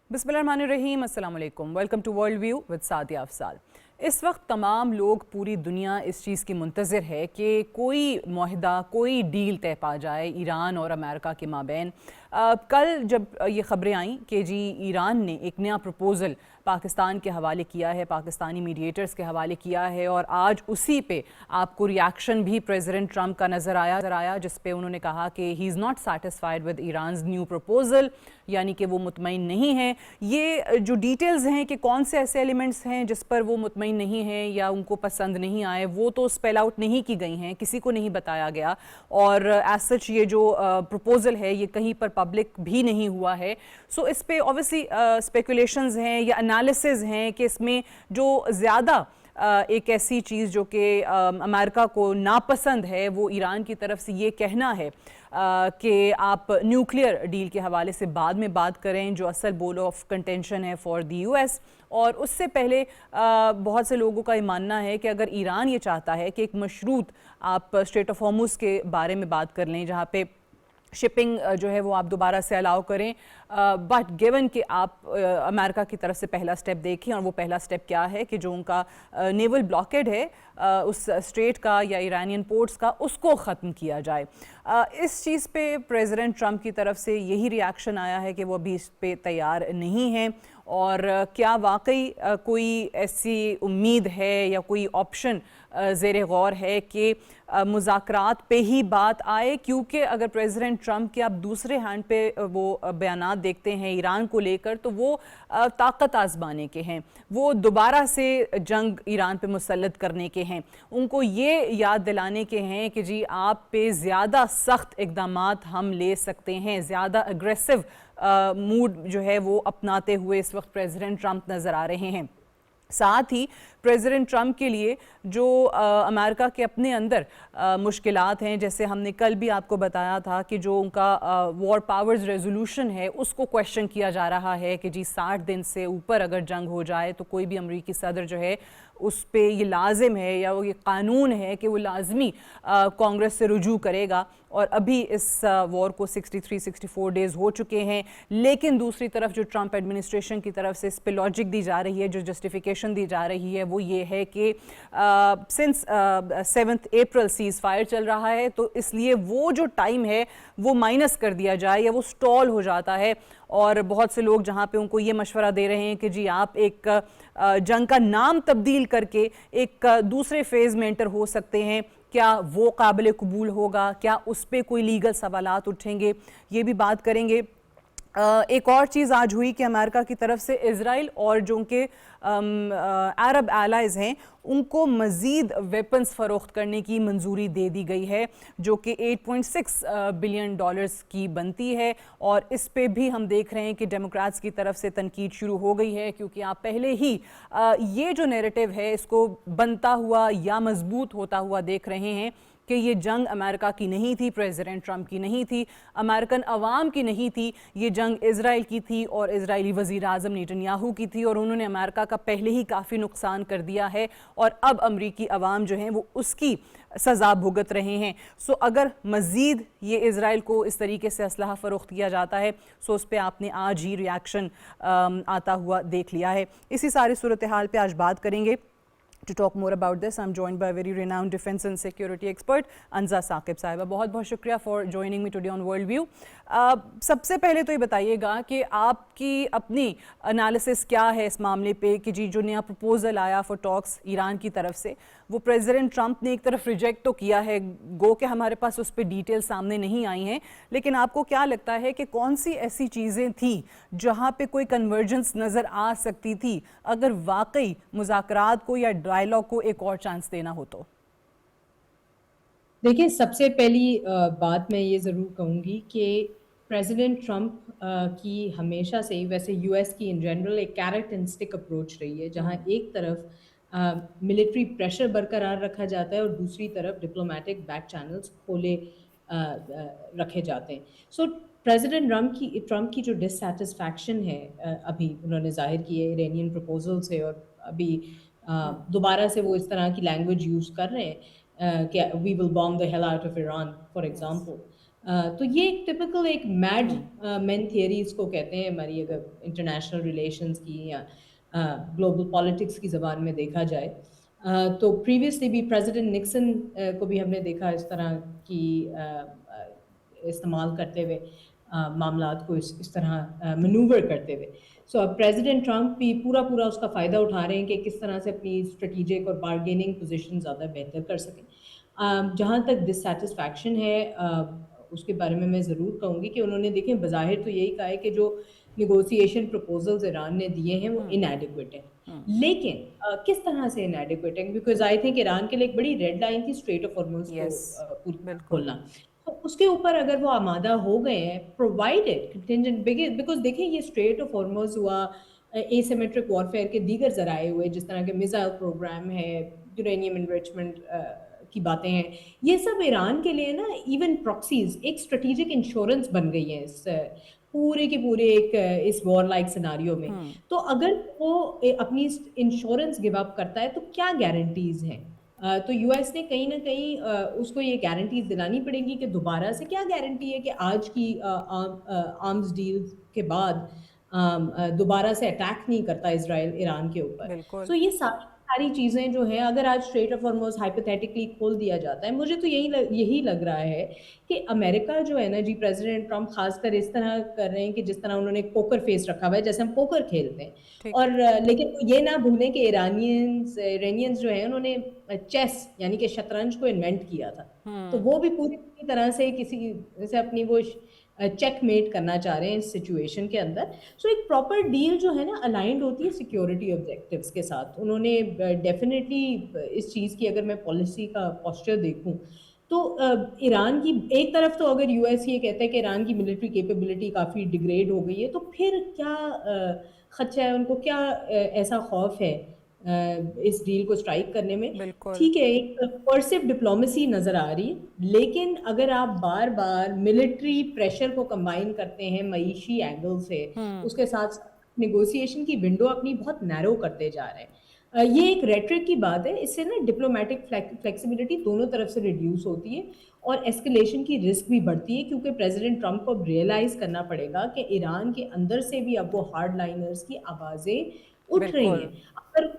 बिस्मिल्लाहिर्रहमानिर्रहीम, अस्सलाम वालेकुम। Welcome to world view with Sadia Afzal. इस वक्त तमाम लोग, पूरी दुनिया इस चीज़ की मुंतज़िर है कि कोई मुआहदा, कोई डील तय पा जाए ईरान और अमेरिका के माबैन। कल जब ये ख़बरें आईं कि जी ईरान ने एक नया प्रपोज़ल पाकिस्तान के हवाले किया है, पाकिस्तानी मीडिएटर्स के हवाले किया है, और आज उसी पे आपको रिएक्शन भी प्रेसिडेंट ट्रंप का नज़र आया जिस पे उन्होंने कहा कि he is not satisfied with Iran's new proposal, यानी कि वो मुतमईन नहीं है। ये जो डिटेल्स हैं कि कौन से ऐसे एलिमेंट्स हैं जिस पर वो मुतमईन नहीं हैं या उनको पसंद नहीं आए, वो तो स्पेल आउट नहीं की गई हैं, किसी को नहीं बताया गया। और एज सच ये जो प्रपोज़ल है ये कहीं पर पब्लिक भी नहीं हुआ है। सो इस पे ऑब्वियसली स्पेकुलेशंस हैं या एनालिसिस हैं कि इसमें जो ज़्यादा एक ऐसी चीज़ जो कि अमेरिका को नापसंद है वो ईरान की तरफ से ये कहना है कि आप न्यूक्लियर डील के हवाले से बाद में बात करें, जो असल बोल ऑफ कंटेंशन है फॉर दी यूएस। और उससे पहले बहुत से लोगों का ये मानना है कि अगर ईरान ये चाहता है कि एक मशरूत आप स्ट्रेट ऑफ हॉर्मुज़ के बारे में बात कर लें, जहाँ पे शिपिंग जो है वो आप दोबारा से अलाउ करें, बट गिवन कि आप अमेरिका की तरफ से पहला स्टेप देखें, और वो पहला स्टेप क्या है कि जो उनका नेवल ब्लॉकेड है उस स्ट्रेट का या ईरानियन पोर्ट्स का, उसको ख़त्म किया जाए। इस चीज़ पे प्रेसिडेंट ट्रंप की तरफ से यही रिएक्शन आया है कि वो अभी इस पे तैयार नहीं हैं। और क्या वाकई कोई ऐसी उम्मीद है या कोई ऑप्शन ज़ेरे गौर है कि मुज़ाकरात पे ही बात आए? क्योंकि अगर प्रेसिडेंट ट्रंप के आप दूसरे हैंड पे वो बयानात देखते हैं ईरान को लेकर, तो वो ताकत आजमाने के हैं, वो दोबारा से जंग ईरान पे मुसल्लत करने के हैं, उनको ये याद दिलाने के हैं कि जी आप पे ज़्यादा सख्त इक़दामात हम ले सकते हैं, ज़्यादा अग्रेसिव मूड जो है वो अपनाते हुए इस वक्त प्रेसिडेंट ट्रंप नज़र आ रहे हैं। साथ ही प्रेसिडेंट ट्रंप के लिए जो अमेरिका के अपने अंदर मुश्किलात हैं, जैसे हमने कल भी आपको बताया था कि जो उनका वॉर पावर्स रेजोल्यूशन है उसको क्वेश्चन किया जा रहा है कि जी 60 दिन से ऊपर अगर जंग हो जाए तो कोई भी अमरीकी सदर जो है उस पे ये लाजिम है या वो ये कानून है कि वो लाजमी कांग्रेस से रुजू करेगा। और अभी इस वॉर को 63-64 डेज़ हो चुके हैं, लेकिन दूसरी तरफ जो ट्रंप एडमिनिस्ट्रेशन की तरफ से इस पे लॉजिक दी जा रही है, जो जस्टिफिकेशन दी जा रही है, वो ये है कि सिंस 7 अप्रैल सीज़ फायर चल रहा है, तो इसलिए वो जो टाइम है वो माइनस कर दिया जाए या वो स्टॉल हो जाता है। और बहुत से लोग जहाँ पे उनको ये मशवरा दे रहे हैं कि जी आप एक जंग का नाम तब्दील करके एक दूसरे फेज़ में एंटर हो सकते हैं, क्या वो काबिल कबूल होगा, क्या उस पर कोई लीगल सवालात उठेंगे, ये भी बात करेंगे। एक और चीज़ आज हुई कि अमेरिका की तरफ से इज़राइल और जो उनके अरब एलाइज़ हैं उनको मज़ीद वेपन्स फ़रोख्त करने की मंजूरी दे दी गई है, जो कि 8.6 बिलियन डॉलर्स की बनती है। और इस पे भी हम देख रहे हैं कि डेमोक्रेट्स की तरफ से तनकीद शुरू हो गई है, क्योंकि आप पहले ही ये जो नैरेटिव है इसको बनता हुआ या मजबूत होता हुआ देख रहे हैं कि ये जंग अमेरिका की नहीं थी, प्रेसिडेंट ट्रंप की नहीं थी, अमेरिकन अवाम की नहीं थी, ये जंग इजराइल की थी और इजरायली वज़ीर आज़म नेतन्याहू की थी, और उन्होंने अमेरिका का पहले ही काफ़ी नुकसान कर दिया है और अब अमरीकी अवाम जो हैं वो उसकी सज़ा भुगत रहे हैं। सो अगर मज़ीद ये इजराइल को इस तरीके से असलहा फ़रोख्त किया जाता है, सो उस पर आपने आज ही रिएक्शन आता हुआ देख लिया है। इसी सारी सूरत हाल पर आज बात करेंगे। To talk more about this, I'm joined by a very renowned defense and security expert, Anza Saqib साहिबा। बहुत बहुत शुक्रिया for joining me today on World View। सबसे पहले तो ये बताइएगा कि आपकी अपनी एनालिसिस क्या है इस मामले पे कि जी जो नया प्रपोजल आया फॉर टॉक्स ईरान की तरफ से, वो प्रेसिडेंट ट्रंप ने एक तरफ रिजेक्ट तो किया है, गो कि हमारे पास उस पर डिटेल सामने नहीं आई हैं, लेकिन आपको क्या लगता है कि कौन सी ऐसी चीज़ें थी जहाँ पे कोई कन्वर्जेंस नज़र आ सकती थी अगर वाकई मुज़ाकरात को या डायलॉग को एक और चांस देना हो? तो देखिए, सबसे पहली बात मैं ये ज़रूर कहूँगी कि प्रेसिडेंट ट्रंप की हमेशा से ही, वैसे यूएस की इन जनरल, एक कैरेट एंड स्टिक अप्रोच रही है, जहाँ एक तरफ मिलिट्री प्रेशर बरकरार रखा जाता है और दूसरी तरफ डिप्लोमेटिक बैक चैनल्स खोले रखे जाते हैं। सो प्रेसिडेंट ट्रंप की जो डिससैटिस्फैक्शन है अभी उन्होंने ज़ाहिर की है इरानियन प्रपोजल से, और अभी दोबारा से वो इस तरह की लैंग्वेज यूज़ कर रहे हैं कि we will bomb the hell out of Iran for example. تو یہ ایک ٹپکل ایک میڈ مین تھیوری اس کو کہتے ہیں ہماری اگر انٹرنیشنل ریلیشنز کی یا گلوبل پالیٹکس کی زبان میں دیکھا جائے. تو پریویسلی بھی پریزیڈنٹ نکسن کو بھی ہم نے دیکھا اس طرح کی استعمال کرتے ہوئے معاملات کو اس طرح منوور کرتے ہوئے. سو اب پریزیڈنٹ ٹرمپ بھی پورا اس کا فائدہ اٹھا رہے ہیں کہ کس طرح سے اپنی اسٹریٹجک اور بارگیننگ پوزیشن زیادہ بہتر کر سکیں. جہاں تک ڈسسیٹسفیکشن ہے اس کے بارے میں ضرور کہوں گی کہ انہوں نے دیکھیں بظاہر تو یہی کہا ہے کہ جو نیگوسیشن پروپوزلز ایران نے دیے ہیں وہ انیڈیکویٹ ہیں. لیکن کس طرح سے انیڈیکویٹ ہیں؟ بیکاز آئی تھنک ایران کے لیے ایک بڑی ریڈ لائن تھی اسٹریٹ آف ہارمونز کو پوری کھولنا. تو اس کے اوپر اگر وہ آمادہ ہو گئے ہیں پرووائڈیڈ کنٹینجنٹ بیکاز دیکھیں یہ اسٹریٹ آف ہارمونز ہوا اے سیمیٹرک وارفیئر کے دیگر ذرائع ہوئے جس طرح کے میزائل پروگرام ہے یورینیم انریچمنٹ کی باتیں ہیں, یہ سب ایران کے لیے نا ایون پراکسیز ایک اسٹریٹجک انشورنس بن گئی ہیں اس پورے کے پورے ایک اس وار لائک سیناریو میں. تو اگر وہ اپنی انشورنس گیو اپ کرتا ہے تو کیا گارنٹیز ہیں؟ تو یو ایس نے کہیں نہ کہیں اس کو یہ گارنٹیز دلانی پڑیں گی کہ دوبارہ سے کیا گارنٹی ہے کہ آج کی آرمز ڈیل کے بعد دوبارہ سے اٹیک نہیں کرتا اسرائیل ایران کے اوپر. سو یہ ساری چیزیں جو ہیں اگر آج اسٹریٹ آف ہارموز ہائپوتھیٹیکلی کھول دیا جاتا ہے, مجھے تو یہی لگ رہا ہے کہ امریکہ جو ہے نا جی پریزیڈنٹ ٹرمپ خاص کر اس طرح کر رہے ہیں کہ جس طرح انہوں نے پوکر فیس رکھا ہوا ہے جیسے ہم پوکر کھیلتے ہیں, اور لیکن یہ نہ بھولیں کہ ایرانینز جو ہیں انہوں نے چیس یعنی کہ شطرنج کو انوینٹ کیا تھا, تو وہ بھی پوری طرح سے کسی سے اپنی وہ چیک میٹ کرنا چاہ رہے ہیں اس سچویشن کے اندر. سو ایک پراپر ڈیل جو ہے نا الائنڈ ہوتی ہے سیکیورٹی آبجیکٹیوز کے ساتھ. انہوں نے ڈیفینیٹلی اس چیز کی اگر میں پالیسی کا پوسچر دیکھوں تو ایران کی ایک طرف تو اگر یو ایس یہ کہتا ہے کہ ایران کی ملٹری کیپیبلٹی کافی ڈیگریڈ ہو گئی ہے تو پھر کیا خدشہ ہے, ان کو کیا ایسا خوف ہے اس ڈیل کو اسٹرائک کرنے میں؟ ٹھیک ہے ایک پرسیو ڈپلومیسی نظر آ رہی ہے, لیکن اگر آپ بار بار ملٹری پریشر کو کمبائن کرتے ہیں معیشی اینگل سے, اس کے ساتھ نیگوسیشن کی ونڈو اپنی بہت نیرو کرتے جا رہے ہیں. یہ ایک ریٹرک کی بات ہے, اس سے نا ڈپلومیٹک فلیکسیبلٹی دونوں طرف سے ریڈیوس ہوتی ہے اور ایسکلیشن کی رسک بھی بڑھتی ہے, کیونکہ پریزیڈنٹ ٹرمپ کو اب ریئلائز کرنا پڑے گا کہ ایران کے اندر سے بھی اب وہ ہارڈ لائنرز کی آوازیں اٹھ رہی ہیں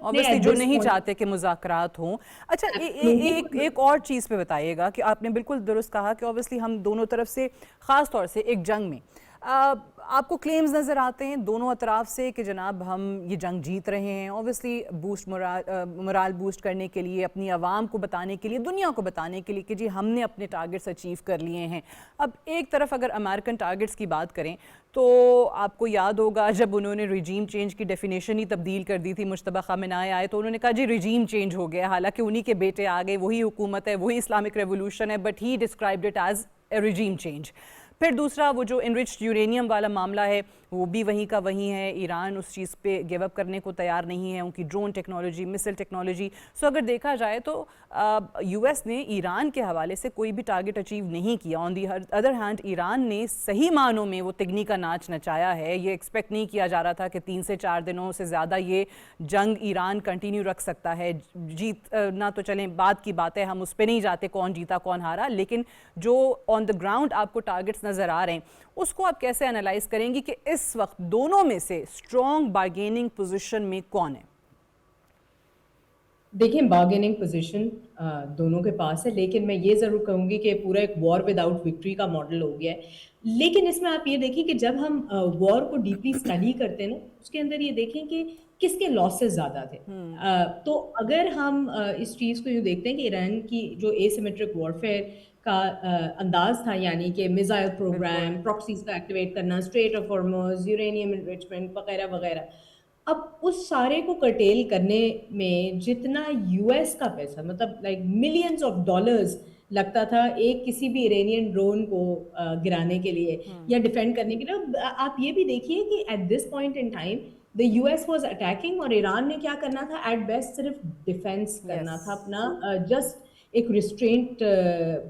obviously جو نہیں چاہتے کہ مذاکرات ہوں. اچھا ایک اور چیز پہ بتائیے گا کہ آپ نے بالکل درست کہا کہ obviously ہم دونوں طرف سے خاص طور سے ایک جنگ میں آپ کو کلیمز نظر آتے ہیں دونوں اطراف سے کہ جناب ہم یہ جنگ جیت رہے ہیں, اوبویسلی بوسٹ مرال بوسٹ کرنے کے لیے, اپنی عوام کو بتانے کے لیے, دنیا کو بتانے کے لیے کہ جی ہم نے اپنے ٹارگٹس اچیو کر لیے ہیں. اب ایک طرف اگر امریکن ٹارگٹس کی بات کریں تو آپ کو یاد ہوگا جب انہوں نے ریجیم چینج کی ڈیفینیشن ہی تبدیل کر دی تھی, مجتبی خامنہئی آئے تو انہوں نے کہا جی ریجیم چینج ہو گیا, حالانکہ انہی کے بیٹے آ گئے, وہی حکومت ہے, وہی اسلامک ریولوشن ہے, but he described it as a regime change. پھر دوسرا وہ جو انرچڈ یورینیم والا معاملہ ہے وہ بھی وہیں کا وہیں ہے, ایران اس چیز پہ گیو اپ کرنے کو تیار نہیں ہے, ان کی ڈرون ٹیکنالوجی, مسل ٹیکنالوجی. سو اگر دیکھا جائے تو یو ایس نے ایران کے حوالے سے کوئی بھی ٹارگٹ اچیو نہیں کیا. آن دی ادر ہینڈ ایران نے صحیح معنوں میں وہ تگنی کا ناچ نچایا ہے. یہ ایکسپیکٹ نہیں کیا جا رہا تھا کہ 3 سے 4 دنوں سے زیادہ یہ جنگ ایران کنٹینیو رکھ سکتا ہے. جیتنا تو چلیں بعد کی بات ہے, ہم اس پہ نہیں جاتے کون جیتا کون ہارا, لیکن جو آن دا گراؤنڈ آپ کو ٹارگٹس نظر آ رہے ہیں اس کو آپ کیسے انالائز کریں گی کہ اس وقت دونوں میں سے اسٹرانگ بارگیننگ پوزیشن میں کون ہے؟ دیکھیں بارگیننگ پوزیشن دونوں کے پاس ہے, لیکن میں یہ ضرور کہوں گی کہ پورا ایک وار ود آؤٹ وکٹری کا ماڈل ہو گیا ہے. لیکن اس میں آپ یہ دیکھیں کہ جب ہم وار کو ڈیپلی اسٹڈی کرتے ہیں نا اس کے اندر یہ دیکھیں کہ کس کے لاسز زیادہ تھے. تو اگر ہم اس چیز کو یوں دیکھتے ہیں کہ ایران کی جو اے سیمیٹرک وارفیئر کا انداز تھا, یعنی کہ میزائل پروگرام, پراکسیز کا ایکٹیویٹ کرنا, اسٹریٹ آف ہارموز, یورینیم انریچمنٹ وغیرہ وغیرہ, اب اس سارے کو کرٹیل کرنے میں جتنا یو ایس کا پیسہ مطلب لائک ملینز آف ڈالرز لگتا تھا ایک کسی بھی ایرانین ڈرون کو گرانے کے لیے یا ڈیفینڈ کرنے کے لیے, آپ یہ بھی دیکھیے کہ at this point in time the US was attacking اور ایران نے کیا کرنا تھا ایٹ بیسٹ صرف ڈیفینس کرنا تھا اپنا, جسٹ ایک ریسٹرینٹ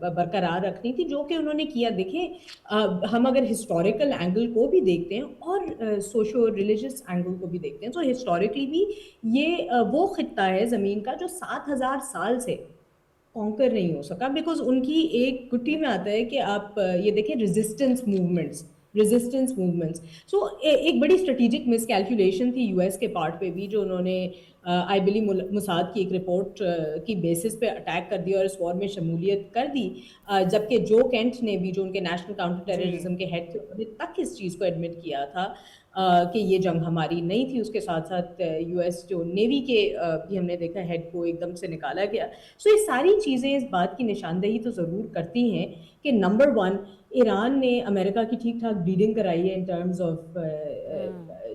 برقرار رکھنی تھی, جو کہ انہوں نے کیا. دیکھیں ہم اگر ہسٹوریکل اینگل کو بھی دیکھتے ہیں اور سوشو ریلیجس اینگل کو بھی دیکھتے ہیں تو ہسٹوریکلی بھی یہ وہ خطہ ہے زمین کا جو 7,000 سال سے कॉन्कर नहीं हो सका, बिकॉज उनकी एक गुट्टी में आता है कि आप ये देखें रेजिस्टेंस मूवमेंट्स। सो एक बड़ी स्ट्रेटेजिक मिसकैलकुलेशन थी यूएस के पार्ट पे भी, जो उन्होंने आई बिलीव मुसाद की एक रिपोर्ट की बेसिस पे अटैक कर दिया और इस वॉर में शमूलियत कर दी, जबकि जो केंट ने भी, जो उनके नेशनल काउंटर टेररिज्म के हेड थे, उन्होंने तक इस चीज़ को एडमिट किया था कि ये जंग हमारी नहीं थी। उसके साथ साथ यूएस जो नेवी के भी हमने देखा हेड को एकदम से निकाला गया। सो ये सारी चीज़ें इस बात की निशानदेही तो ज़रूर करती हैं कि नंबर वन, ईरान ने अमेरिका की ठीक ठाक ब्रीडिंग कराई है इन टर्म्स ऑफ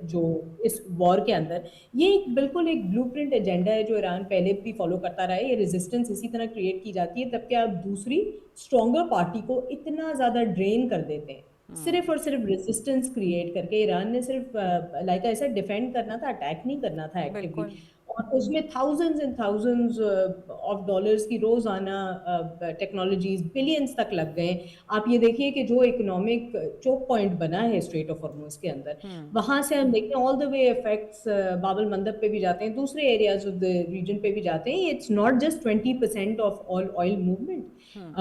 जो इस वॉर के अंदर। ये बिल्कुल एक ब्लूप्रिंट एजेंडा है जो ईरान पहले भी फॉलो करता रहा है। ये रेजिस्टेंस इसी तरह क्रिएट की जाती है तब कि आप दूसरी स्ट्रॉन्गर पार्टी को इतना ज़्यादा ड्रेन कर देते हैं सिर्फ और सिर्फ रेजिस्टेंस क्रिएट करके। ईरान ने सिर्फ लाइक ऐसा डिफेंड करना था, अटैक नहीं करना था एक्टिवली, और उसमें thousands and thousands of dollars की रोजाना टेक्नोलॉजीज बिलियंस तक लग गए। आप ये देखिए कि जो इकोनॉमिक चोक पॉइंट बना है स्ट्रेट ऑफ हॉर्मुज के अंदर, वहां से हम देखते हैं ऑल द वे इफेक्ट्स बाबल मंदब पे भी जाते हैं, दूसरे एरियाज ऑफ द रीजन पे भी जाते हैं। It's not just 20% of all oil movement,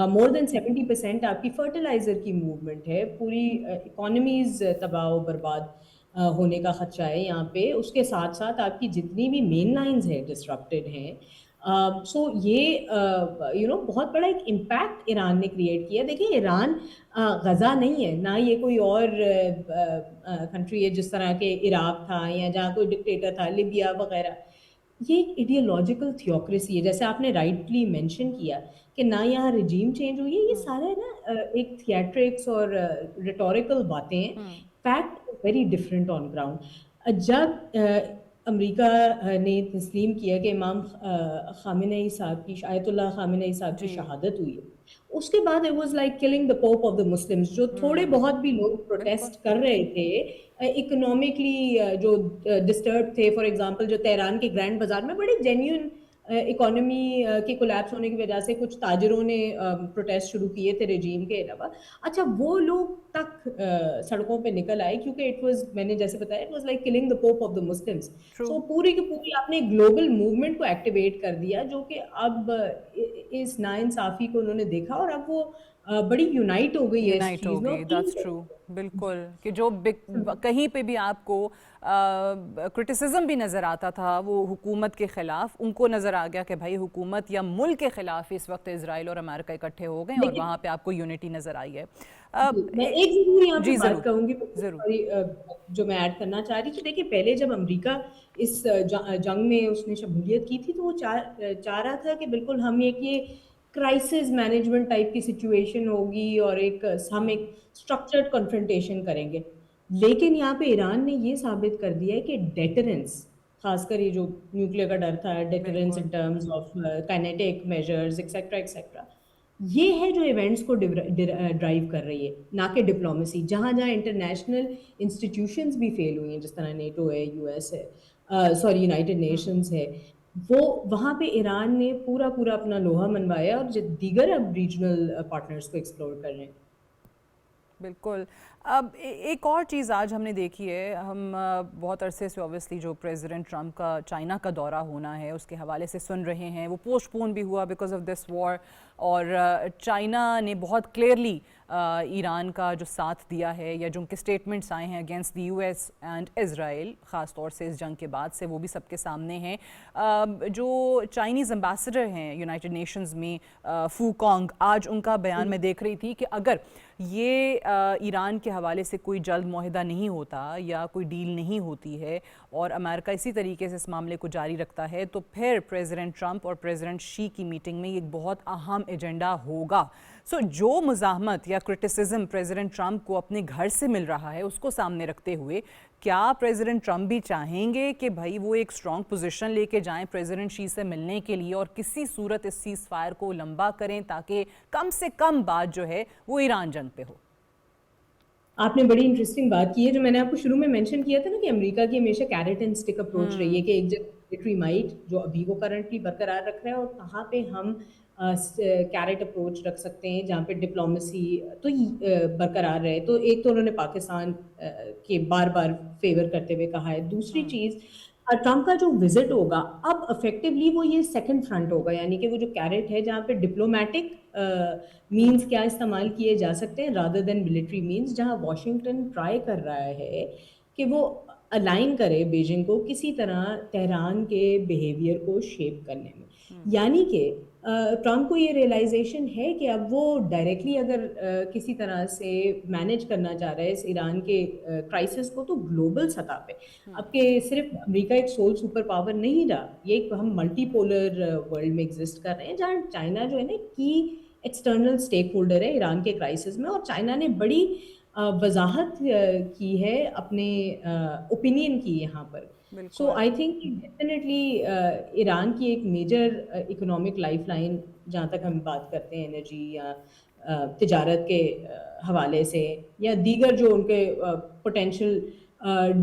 more than 70% आपकी फर्टिलाइजर की मूवमेंट है। पूरी इकोनॉमीज तबाह बर्बाद होने का खदशा है यहाँ पे। उसके साथ साथ आपकी जितनी भी मेन लाइंस हैं डिसरप्टेड हैं। सो ये बहुत बड़ा एक इम्पैक्ट ईरान ने क्रिएट किया। देखिए, ईरान गज़ा नहीं है, ना ये कोई और कंट्री है जिस तरह के इराक था या जहाँ कोई डिक्टेटर था, लिबिया वगैरह। ये एक इडियोलॉजिकल थियोक्रेसी है, जैसे आपने राइटली मेंशन किया कि ना यहाँ रिजीम चेंज हुई है। ये सारे ना एक थिएट्रिक्स और रिटोरिकल बातें हैं। Fact very different on ground. जब अमेरिका ने तस्लीम किया कि इमाम खामेनेई साहब की, आयतुल्लाह खामेनेई साहब की शहादत हुई है, उसके बाद it was like killing the pope of the Muslims. जो थोड़े बहुत भी लोग प्रोटेस्ट कर रहे थे, इकोनॉमिकली जो डिस्टर्ब थे, फॉर एग्जांपल जो तेहरान के ग्रैंड बाजार में बड़े जेन्युइन इकोनॉमी के कोलैप्स होने की वजह से कुछ ताजरों ने प्रोटेस्ट शुरू किए थे रेजीम के अलावा। अच्छा, वो लोग तक सड़कों पे निकल आए क्योंकि इट वाज, मैंने जैसे बताया, it was like killing the pope of the Muslims. So पूरी की पूरी आपने ग्लोबल मूवमेंट को एक्टिवेट कर दिया, जो कि अब इस नाइंसाफी को उन्होंने देखा और अब वो बड़ी यूनाइट हो गई है इस चीज में। दैट्स ट्रू, बिल्कुल, कि जो कहीं पे भी आपको क्रिटिसिज्म भी नज़र आता था वो हुकूमत के ख़िलाफ़, उनको नज़र आ गया कि भाई हुकूमत या मुल्क के ख़िलाफ़ इस वक्त इज़राइल और अमेरिका इकट्ठे हो गए और वहाँ पे आपको यूनिटी नज़र आई है। मैं एक ज़रूर यहाँ पे बात कहूँगी, जो मैं ऐड करना चाह रही थी। देखिए, पहले जब अमेरिका इस जंग में उसने शमूलियत की थी तो वो चाह रहा था कि बिल्कुल हम एक ये क्राइसिस मैनेजमेंट टाइप की सिचुएशन होगी और हम एक स्ट्रक्चर्ड कन्फ्रंटेशन करेंगे। लेकिन यहाँ पे ईरान ने ये साबित कर दिया है कि डेटरेंस, खासकर ये जो न्यूक्लियर का डर था, deterrence in terms of kinetic measures etcetera etcetera, ये है जो इवेंट्स को ड्राइव कर रही है, ना कि डिप्लोमेसी। जहाँ जहाँ इंटरनेशनल इंस्टीट्यूशंस भी फेल हुई हैं, जिस तरह नेटो है, यूएस है, सॉरी यूनाइटेड नेशंस है, वो वहाँ पे ईरान ने पूरा पूरा अपना लोहा मनवाया और दीगर अब रीजनल पार्टनर्स को एक्सप्लोर कर रहे हैं। बिल्कुल। अब एक और चीज़ आज हमने देखी है, हम बहुत अरसे से ऑब्वियसली जो प्रेसिडेंट ट्रंप का चाइना का दौरा होना है उसके हवाले से सुन रहे हैं, वो पोस्टपोन भी हुआ बिकॉज ऑफ दिस वॉर, और चाइना ने बहुत क्लियरली ईरान का जो साथ दिया है या जो उनके स्टेटमेंट्स आए हैं against the US and Israel, ख़ास तौर से इस जंग के बाद से, वो भी सबके सामने हैं। जो चाइनीज़ एम्बेसडर हैं यूनाइटेड नेशंस में, फू कॉन्ग, आज उनका बयान मैं देख रही थी कि अगर ये ईरान के हवाले से कोई जल्द मुआहदा नहीं होता या कोई डील नहीं होती है और अमेरिका इसी तरीके से इस मामले को जारी रखता है, तो फिर प्रेसिडेंट ट्रंप और प्रेसिडेंट शी की मीटिंग में एक बहुत अहम एजेंडा होगा। सो जो मुज़ाहमत या क्रिटिसिज्म प्रेसिडेंट ट्रंप को अपने घर से मिल रहा है, उसको सामने रखते हुए क्या प्रेसिडेंट ट्रंप भी चाहेंगे कि भाई वो एक स्ट्रॉन्ग पोजीशन लेके जाएं प्रेसिडेंट शी से मिलने के लिए और किसी सूरत इस सीज़ फायर को लंबा करें ताकि कम से कम बात जो है वो ईरान जंग पे हो? आपने बड़ी इंटरेस्टिंग बात की है, जो मैंने आपको शुरू में मेंशन किया था ना कि अमेरिका की हमेशा कैरेट एंड स्टिक अप्रोच रही है कि एक जगह मिलिट्री माइट जो अभी वो करंटली बरकरार रख रहा है और कहाँ पे हम कैरेट अप्रोच रख सकते हैं जहाँ पे डिप्लोमेसी तो बरकरार रहे। तो एक तो उन्होंने पाकिस्तान के बार बार फेवर करते हुए कहा है। दूसरी चीज़, ट्रम्प का जो विजिट होगा अब इफेक्टिवली वो ये सेकंड फ्रंट होगा, यानी कि वो जो कैरेट है जहाँ पे डिप्लोमेटिक मींस क्या इस्तेमाल किए जा सकते हैं रादर देन मिलिट्री मींस, जहाँ वॉशिंगटन ट्राई कर रहा है कि वो अलाइन करे बीजिंग को किसी तरह तेहरान के बिहेवियर को शेप करने में। यानी कि ट्रम्प को ये रियलाइजेशन है कि अब वो डायरेक्टली अगर किसी तरह से मैनेज करना चाह रहा है इस ईरान के क्राइसिस को, तो ग्लोबल सतह पे अब के सिर्फ अमेरिका एक सोल सुपर पावर नहीं रहा, ये एक हम मल्टीपोलर वर्ल्ड में एग्जिस्ट कर रहे हैं, जहाँ चाइना जो है ना की एक्सटर्नल स्टेक होल्डर है ईरान के क्राइसिस में, और चाइना ने बड़ी वजाहत की है, अपने ओपिनियन की यहाँ पर। सो बिल्कुल। आई थिंक डेफिनेटली ईरान की एक मेजर इकोनॉमिक लाइफलाइन, जहाँ तक हम बात करते हैं एनर्जी या तिजारत के हवाले से, या दीगर जो उनके पोटेंशियल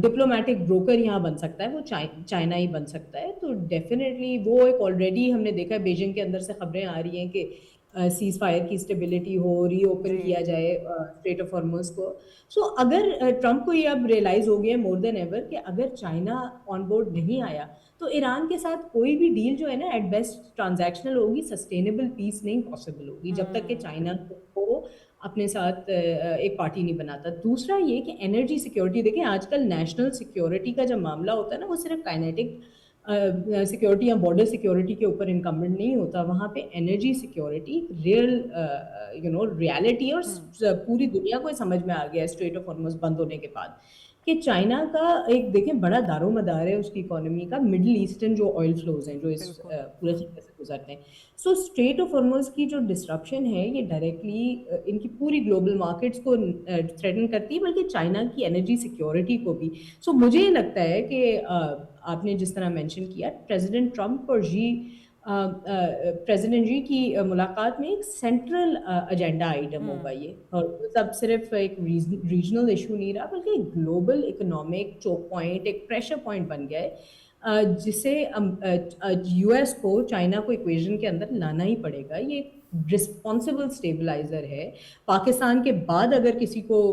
डिप्लोमेटिक ब्रोकर यहाँ बन सकता है, वो चाइना ही बन सकता है। तो डेफिनेटली वो एक ऑलरेडी हमने देखा है बीजिंग के अंदर से खबरें आ रही हैं कि सीज फायर की स्टेबिलिटी हो, रीओपन जी। किया जाए स्ट्रेट ऑफ हॉर्मुज को। सो अगर ट्रम्प को ये अब रियलाइज हो गया मोर देन एवर कि अगर चाइना ऑन बोर्ड नहीं आया तो ईरान के साथ कोई भी डील जो है ना एट बेस्ट ट्रांजैक्शनल होगी, सस्टेनेबल पीस नहीं पॉसिबल होगी जब तक कि चाइना को अपने साथ एक पार्टी नहीं बनाता। दूसरा ये कि एनर्जी सिक्योरिटी, देखें आजकल नेशनल सिक्योरिटी का जब मामला होता है ना, वो सिर्फ काइनेटिक सिक्योरिटी या बॉर्डर सिक्योरिटी के ऊपर इनकम्बेंट नहीं होता, वहाँ पे एनर्जी सिक्योरिटी रियल रियलिटी, और पूरी दुनिया को समझ में आ गया स्ट्रेट ऑफ हॉर्मुज बंद होने के बाद कि चाइना का एक देखें बड़ा दारोमदार है उसकी इकोनॉमी का मिडिल ईस्टर्न जो ऑयल फ्लोज हैं जो इस पूरे खत्े से गुजरते हैं। सो स्ट्रेट ऑफ हॉर्मुज की जो डिस्ट्रप्शन है ये डायरेक्टली इनकी पूरी ग्लोबल मार्केट्स को थ्रेटन करती है, बल्कि चाइना की एनर्जी सिक्योरिटी को भी। सो मुझे लगता है कि आपने जिस तरह मेंशन किया, प्रेसिडेंट ट्रम्प और प्रेसिडेंट जी की मुलाकात में एक सेंट्रल एजेंडा आइटम होगा ये, और तब सिर्फ एक रीजनल इशू नहीं रहा बल्कि ग्लोबल इकोनॉमिक चोक पॉइंट, एक प्रेशर पॉइंट बन गया है, जिसे यूएस को चाइना को इक्वेशन के अंदर लाना ही पड़ेगा। ये रिस्पॉन्सिबल स्टेबलाइजर है। पाकिस्तान के बाद अगर किसी को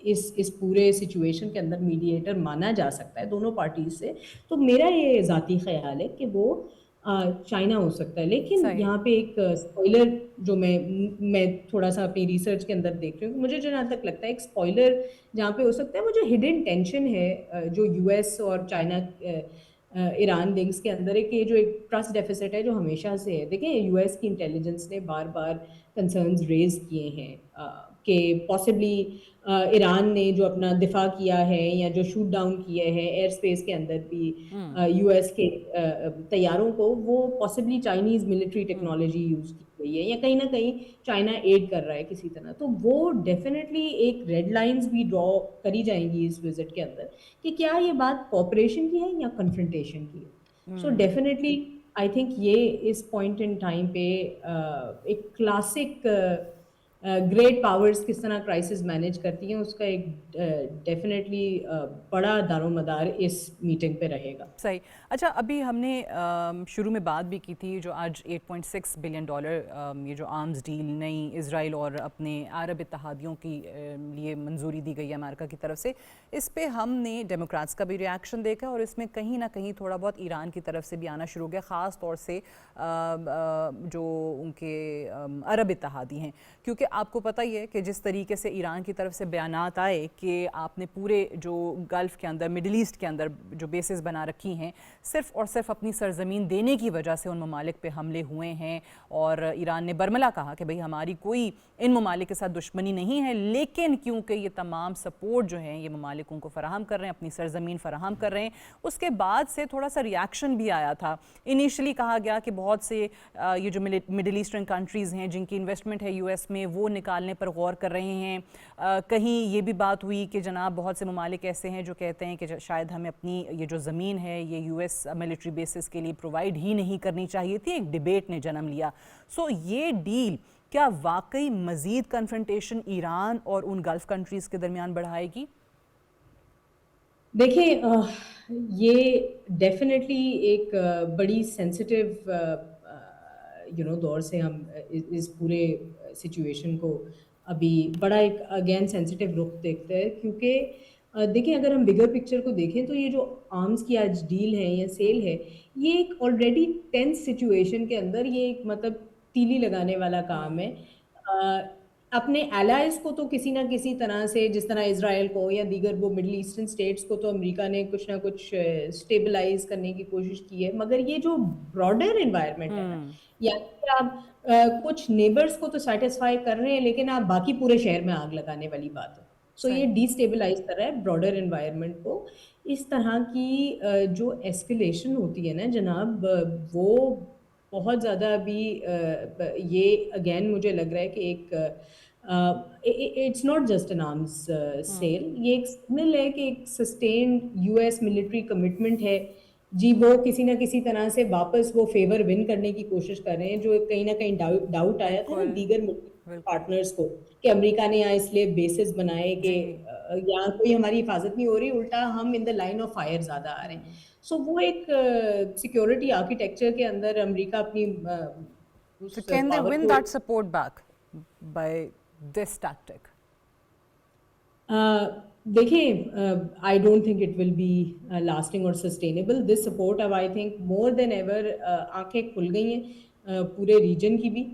इस पूरे सिचुएशन के अंदर मीडिएटर माना जा सकता है दोनों पार्टीज से, तो मेरा ये ज़ाती ख्याल है कि वो चाइना हो सकता है। लेकिन यहाँ पे एक स्पॉइलर जो मैं थोड़ा सा अपनी रिसर्च के अंदर देख रही हूँ, मुझे जो जहाँ तक लगता है एक स्पॉइलर जहाँ पे हो सकता है वो जो हिडन टेंशन है जो यूएस और चाइना ईरान लिंक्स के अंदर एक, ये जो एक ट्रस्ट डेफिसिट है जो हमेशा से है। देखिए यूएस की इंटेलिजेंस ने बार बार कंसर्न्स रेज किए हैं कि पॉसिबली ईरान ने जो अपना दिफा किया है या जो शूट डाउन किए हैं एयर स्पेस के अंदर भी यूएस के तैयारों को, वो possibly Chinese military technology use की गई है या कहीं ना कहीं चाइना एड कर रहा है किसी तरह। तो वो डेफिनेटली एक रेड लाइंस भी ड्रॉ करी जाएंगी इस विजिट के अंदर कि क्या ये बात कॉपरेशन की है या कन्फ्रंटेशन की है। सो डेफिनेटली आई थिंक ये इस पॉइंट इन टाइम पे एक क्लासिक ग्रेट पावर्स किस तरह क्राइसिस मैनेज करती हैं उसका एक डेफिनेटली बड़ा दारोमदार इस मीटिंग पे रहेगा। सही। अच्छा, अभी हमने शुरू में बात भी की थी जो आज $8.6 बिलियन ये जो आर्म्स डील नई इजराइल और अपने अरब इत्तेहादियों की लिए मंजूरी दी गई है अमेरिका की तरफ से, इस पे हमने डेमोक्रेट्स का भी रिएक्शन देखा और इसमें कहीं ना कहीं थोड़ा बहुत ईरान की तरफ से भी आना शुरू हो गया, ख़ास तौर से जो उनके अरब इत्तेहादी हैं, क्योंकि आपको पता ही है कि जिस तरीके से ईरान की तरफ से बयानात आए कि आपने पूरे जो गल्फ़ के अंदर, मिडिल ईस्ट के अंदर जो बेसिस बना रखी हैं सिर्फ़ और सिर्फ अपनी सरजमीन देने की वजह से उन ममालिक पे हमले हुए हैं, और ईरान ने बरमला कहा कि भाई हमारी कोई इन ममालिक के साथ दुश्मनी नहीं है, लेकिन क्योंकि ये तमाम सपोर्ट जो है ये ममालिक उनको फ़राहम कर रहे हैं, अपनी सरजमीन फ़राहम कर रहे हैं। उसके बाद से थोड़ा सा रिएक्शन भी आया था। इनिशियली कहा गया कि बहुत से ये जो मिडिल ईस्टर्न कंट्रीज़ हैं जिनकी इन्वेस्टमेंट है यूएस में, वो निकालने पर गौर कर रहे हैं। कहीं ये भी बात हुई कि जनाब बहुत से ममालिक ऐसे हैं जो कहते हैं कि शायद हमें अपनी ये जो ज़मीन है ये यूएस मिलिट्री बेसिस के लिए प्रोवाइड ही नहीं करनी चाहिए थी। एक डिबेट ने जन्म लिया। सो ये डील क्या वाकई मज़ीद कन्फ्रंटेशन ईरान और उन गल्फ़ कंट्रीज़ के दरमियान बढ़ाएगी? देखिए ये डेफिनेटली एक बड़ी सेंसिटिव दौर से हम इस पूरे सिचुएशन को अभी बड़ा एक अगेन सेंसिटिव रुख देखते हैं, क्योंकि देखिए अगर हम बिगर पिक्चर को देखें तो ये जो आर्म्स की आज डील है या सेल है, ये एक ऑलरेडी टेंस सिचुएशन के अंदर ये एक मतलब तीली लगाने वाला काम है। अपने एलाइज को तो किसी ना किसी तरह से, जिस तरह इसराइल को या दीगर वो मिडल ईस्टर्न स्टेट्स को, तो अमेरिका ने कुछ ना कुछ स्टेबलाइज करने की कोशिश की है, मगर ये जो ब्रॉडर एनवायरनमेंट है ना, यानी कि आप कुछ नेबर्स को तो सेटिस्फाई कर रहे हैं, लेकिन आप बाकी पूरे शहर में आग लगाने वाली बात है। सो ये डिस्टेबलाइज कर रहा है ब्रॉडर एनवायरनमेंट को। इस तरह की जो एस्केलेशन होती है ना जनाब, वो बहुत ज़्यादा अभी ये अगेन मुझे लग रहा है कि एक it's not just an arms sale, ये एक सिग्नल है कि एक सस्टेन्ड यूएस मिलिट्री कमिटमेंट है जी। वो किसी ना किसी तरह से वापस वो फेवर विन करने की कोशिश कर रहे हैं, जो कहीं ना कहीं डाउट आया था ना दीगर पार्टनर्स को कि अमेरिका ने यहाँ इसलिए बेसिस बनाए कि यहाँ कोई हमारी हिफाजत नहीं हो रही, उल्टा हम in the line of fire ज्यादा आ रहे हैं। सो वो एक सिक्योरिटी आर्किटेक्चर के अंदर अमेरिका अपनी So can they win that support back by this tactic? देखिए, I don't think it will be lasting और सस्टेनेबल दिस सपोर्ट। अब I think more than ever आंखें खुल गई हैं पूरे रीजन की भी।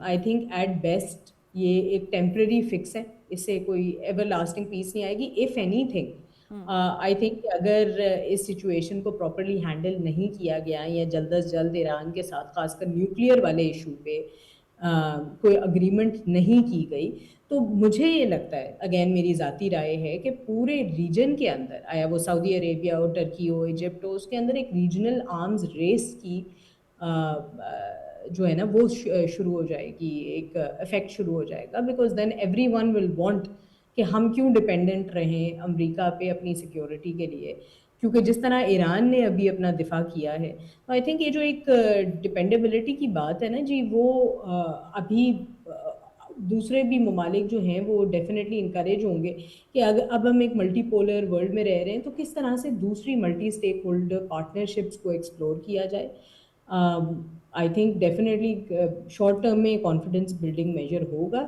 आई थिंक एट बेस्ट ये एक टेम्पररी फिक्स है, इससे कोई एवर लास्टिंग पीस नहीं आएगी। इफ एनीथिंग आई थिंक अगर इस सिचुएशन को प्रॉपरली हैंडल नहीं किया गया या जल्द अज जल्द ईरान के साथ खासकर न्यूक्लियर वाले इशू पे कोई अग्रीमेंट नहीं की गई, तो मुझे ये लगता है, अगेन मेरी ज़ाती राय है, कि पूरे रीजन के अंदर, आया वो सऊदी अरेबिया हो, टर्की हो, इजिप्ट हो, उसके अंदर एक रीजनल आर्म्स रेस की जो है ना वो शुरू हो जाएगी, एक इफेक्ट शुरू हो जाएगा। Because then everyone will want कि हम क्यों डिपेंडेंट रहें अमेरिका पे अपनी सिक्योरिटी के लिए, क्योंकि जिस तरह ईरान ने अभी अपना दिफा किया है। तो आई थिंक ये जो एक डिपेंडेबिलिटी की बात है ना जी, वो अभी दूसरे भी ममालिक जो हैं वो डेफिनेटली इंकरेज होंगे कि अगर अब हम एक मल्टीपोलर वर्ल्ड में रह रहे हैं तो किस तरह से दूसरी मल्टी स्टेक होल्डर पार्टनरशिप्स को एक्सप्लोर किया जाए। I think definitely short term में कॉन्फिडेंस बिल्डिंग मेजर होगा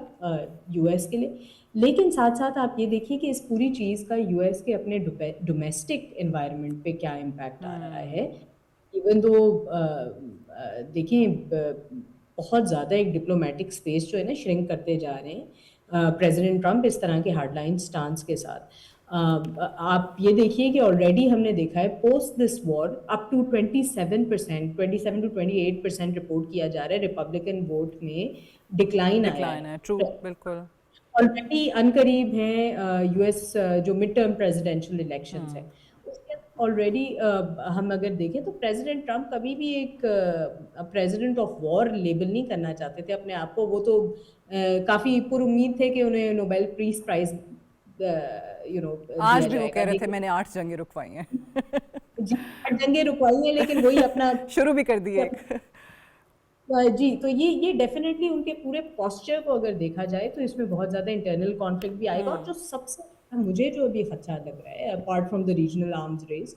यूएस के लिए, लेकिन साथ साथ आप ये देखिए कि इस पूरी चीज़ का यूएस के अपने डोमेस्टिक एनवायरनमेंट पे क्या इम्पैक्ट आ रहा है। इवन दो देखिए बहुत ज़्यादा एक डिप्लोमेटिक स्पेस जो है ना श्रिंक करते जा रहे हैं प्रेसिडेंट ट्रंप इस तरह के हार्डलाइन स्टांस के साथ। आप ये देखिए कि ऑलरेडी हमने देखा है post this war up to 27% 27 to 28% report किया जा रहा है रिपब्लिकन वोट में डिक्लाइन है। ट्रू, बिल्कुल। ऑलरेडी अनकरीब हैं यूएस जो मिड टर्म प्रेसिडेंशियल इलेक्शंस है, उसके ऑलरेडी हम अगर देखें तो प्रेसिडेंट ट्रंप कभी भी एक प्रेसिडेंट ऑफ वॉर लेबल नहीं करना चाहते थे अपने आप को। वो तो काफ़ी पुरुम्मीद थे कि उन्हें नोबेल पीस प्राइज आज भी वो कह रहे थे मैंने 8 जंगें रुकवाई हैं। जी 8 जंगें रुकवाई हैं, लेकिन वही अपना शुरू भी कर दिए जी। तो ये डेफिनेटली उनके पूरे पोस्चर को अगर देखा जाए तो इसमें बहुत ज़्यादा इंटरनल कॉन्फ्लिक्ट भी आएगा। और जो सबसे मुझे जो अभी खदशा लग रहा है apart from the regional arms race,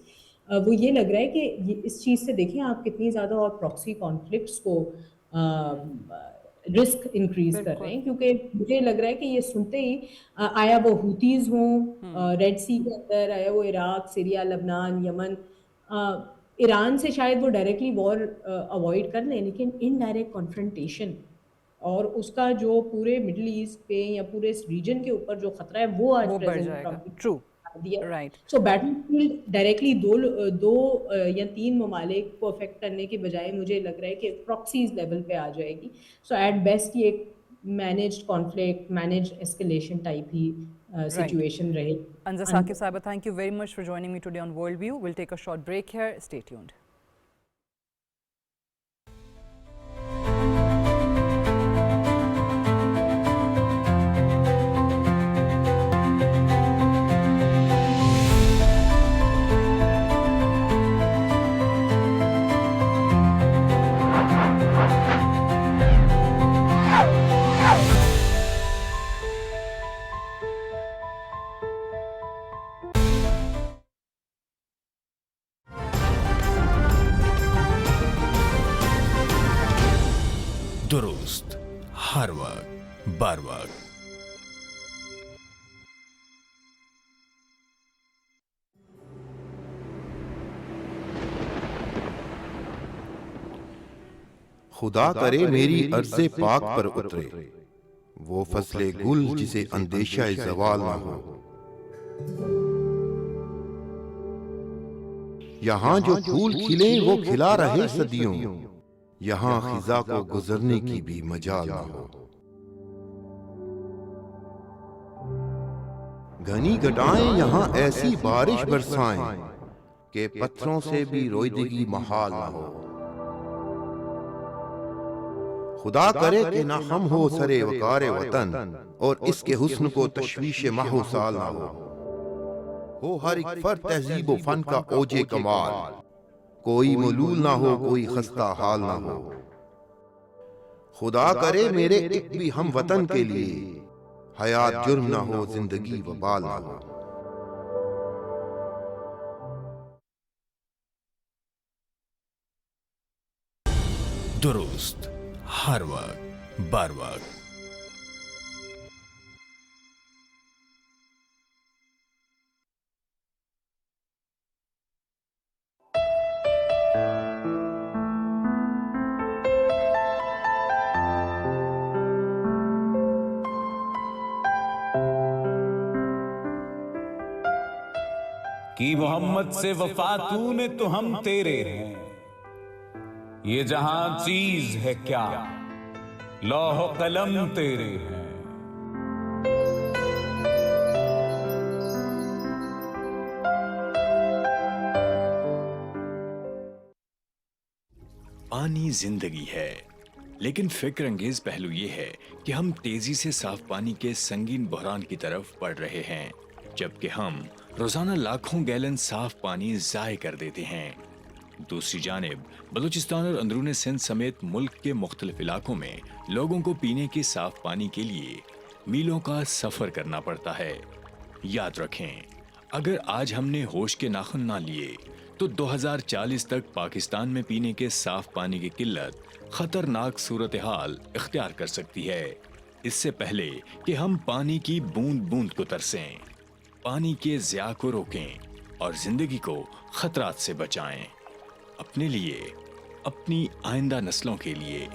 वो ये लग रहा है कि इस चीज़ से देखें आप कितनी ज़्यादा और प्रॉक्सी कॉन्फ्लिक्ट्स को रिस्क इंक्रीज कर रहे हैं। क्योंकि मुझे लग रहा है कि ये सुनते ही आया वो हुतीज़ हों रेड सी के अंदर, आया वो इराक, सीरिया, लबनान, यमन, ईरान से शायद वो डायरेक्टली वॉर अवॉइड कर लें, लेकिन इनडायरेक्ट कॉन्फ्रंटेशन और उसका जो पूरे मिडिल ईस्ट पे या पूरे इस रीजन के ऊपर जो खतरा है वो आज प्रेसिडेंट ट्रंप ट्रू दिया। राइट। सो बैटलफील्ड डायरेक्टली दो या 3 ममालिक को अफेक्ट करने के बजाय मुझे लग रहा है कि प्रॉक्सीज लेवल पे आ जाएगी। सो एट बेस्ट ये एक managed conflict, managed escalation type ही situation रहे। Anza Saqib Saiba, thank you very much for joining me today on Worldview. We'll take a short break here. Stay tuned. दुरुस्त हर वक्त बार वक्त। خدا کرے میری عرض پاک پر اترے وہ فصل گل جسے اندیشہ زوال نہ ہو۔ یہاں جو پھول کھلے وہ کھلا رہے صدیوں، یہاں خزاں کو گزرنے کی بھی مجال نہ ہو۔ گھنی گٹائیں یہاں ایسی بارش برسائیں کہ پتھروں سے بھی رویدگی محال نہ ہو۔ خدا کرے کہ نہ ہم ہو سرے وقار وطن اور اس کے حسن کو تشویش ماہ و سال نہ ہو ہر ایک فرد تہذیب و فن کا اوج کمال، کوئی ملول نہ ہو کوئی خستہ حال نہ ہو۔ خدا کرے میرے ایک بھی ہم وطن کے لیے حیات جرم نہ ہو زندگی وبال نہ ہو۔ درست ہر وقت بر وقت۔ کی محمد سے وفا تو نے تو ہم تیرے ہیں، یہ جہاں چیز ہے کیا لوح و قلم تیرے ہیں۔ پانی زندگی ہے، لیکن فکر انگیز پہلو یہ ہے کہ ہم تیزی سے صاف پانی کے سنگین بحران کی طرف بڑھ رہے ہیں، جبکہ ہم روزانہ لاکھوں گیلن صاف پانی ضائع کر دیتے ہیں۔ دوسری جانب بلوچستان اور اندرون سندھ سمیت ملک کے مختلف علاقوں میں لوگوں کو پینے کے صاف پانی کے لیے میلوں کا سفر کرنا پڑتا ہے۔ یاد رکھیں، اگر آج ہم نے ہوش کے ناخن نہ لیے تو 2040 تک پاکستان میں پینے کے صاف پانی کی قلت خطرناک صورتحال اختیار کر سکتی ہے۔ اس سے پہلے کہ ہم پانی کی بوند بوند کو ترسیں، پانی کے ضیاع کو روکیں اور زندگی کو خطرات سے بچائیں، اپنے لیے، اپنی آئندہ نسلوں کے لیے۔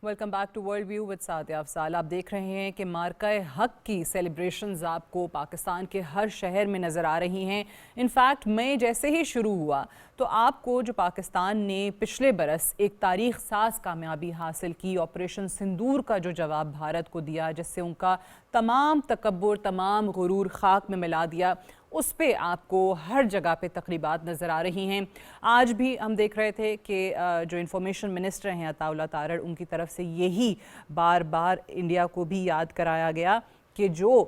Welcome back to world view with Sadia Afzal. آپ دیکھ رہے ہیں کہ مارکہ حق کی سیلیبریشنز آپ کو پاکستان کے ہر شہر میں نظر آ رہی ہیں۔ انفیکٹ مئی جیسے ہی شروع ہوا تو آپ کو جو پاکستان نے پچھلے برس ایک تاریخ ساز کامیابی حاصل کی، آپریشن سندور کا جو جواب بھارت کو دیا جس سے ان کا تمام تکبر، تمام غرور خاک میں ملا دیا، اس پہ آپ کو ہر جگہ پہ تقریبات نظر آ رہی ہیں۔ آج بھی ہم دیکھ رہے تھے کہ جو انفارمیشن منسٹر ہیں عطا اللہ تارڑ، ان کی طرف سے یہی بار بار انڈیا کو بھی یاد کرایا گیا کہ جو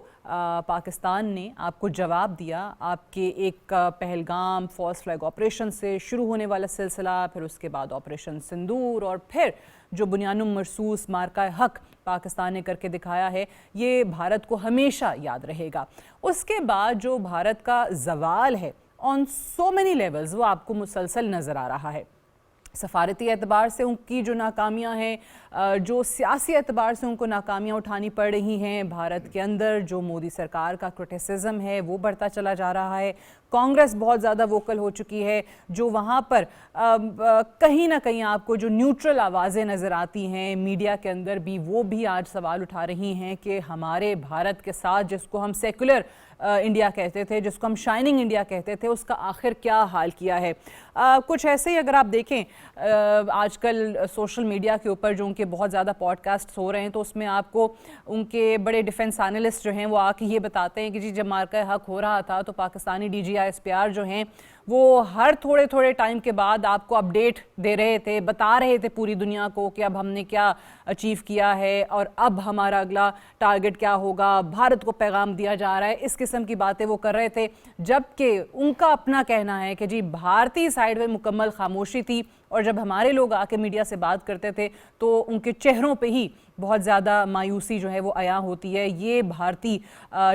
پاکستان نے آپ کو جواب دیا، آپ کے ایک پہلگام فالس فلیگ آپریشن سے شروع ہونے والا سلسلہ، پھر اس کے بعد آپریشن سندور، اور پھر جو بنیان مرصوص مارکہ حق پاکستان نے کر کے دکھایا ہے، یہ بھارت کو ہمیشہ یاد رہے گا۔ اس کے بعد جو بھارت کا زوال ہے آن سو مینی لیولز، وہ آپ کو مسلسل نظر آ رہا ہے۔ سفارتی اعتبار سے ان کی جو ناکامیاں ہیں، جو سیاسی اعتبار سے ان کو ناکامیاں اٹھانی پڑ رہی ہیں، بھارت کے اندر جو مودی سرکار کا کرٹیسزم ہے وہ بڑھتا چلا جا رہا ہے، کانگریس بہت زیادہ ووکل ہو چکی ہے، جو وہاں پر کہیں نہ کہیں آپ کو جو نیوٹرل آوازیں نظر آتی ہیں میڈیا کے اندر بھی، وہ بھی آج سوال اٹھا رہی ہیں کہ ہمارے بھارت کے ساتھ جس کو ہم سیکولر انڈیا کہتے تھے، جس کو ہم شائننگ انڈیا کہتے تھے، اس کا آخر کیا حال کیا ہے۔ کچھ ایسے ہی اگر آپ دیکھیں آج کل سوشل میڈیا کے اوپر جو ان کے بہت زیادہ پوڈ کاسٹس ہو رہے ہیں، تو اس میں آپ کو ان کے بڑے ڈیفنس اینالسٹ جو ہیں وہ آ کے یہ بتاتے ہیں کہ جی جب مارکہ حق ہو رہا تھا تو Pakistani D G I S P R جو ہیں وہ ہر تھوڑے تھوڑے ٹائم کے بعد آپ کو اپڈیٹ دے رہے تھے, بتا رہے تھے پوری دنیا کو کہ اب ہم نے کیا اچیو کیا ہے اور اب ہمارا اگلا ٹارگٹ کیا ہوگا, بھارت کو پیغام دیا جا رہا ہے, اس قسم کی باتیں وہ کر رہے تھے. جبکہ ان کا اپنا کہنا ہے کہ جی بھارتی سائیڈ میں مکمل خاموشی تھی, اور جب ہمارے لوگ آ کے میڈیا سے بات کرتے تھے تو ان کے چہروں پہ ہی بہت زیادہ مایوسی جو ہے وہ عیاں ہوتی ہے. یہ بھارتی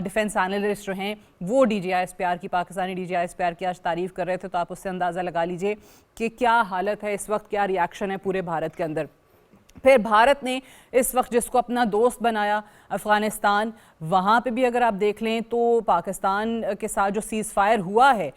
ڈیفنس اینالسٹ جو ہیں وہ D G I S P R کی, Pakistani D G I S P R کی آج تعریف کر رہے تھے, تو آپ اس سے اندازہ لگا لیجئے کہ کیا حالت ہے اس وقت, کیا ریاکشن ہے پورے بھارت کے اندر. پھر بھارت نے اس وقت جس کو اپنا دوست بنایا افغانستان, وہاں پہ بھی اگر آپ دیکھ لیں تو پاکستان کے ساتھ جو سیز فائر ہوا ہے,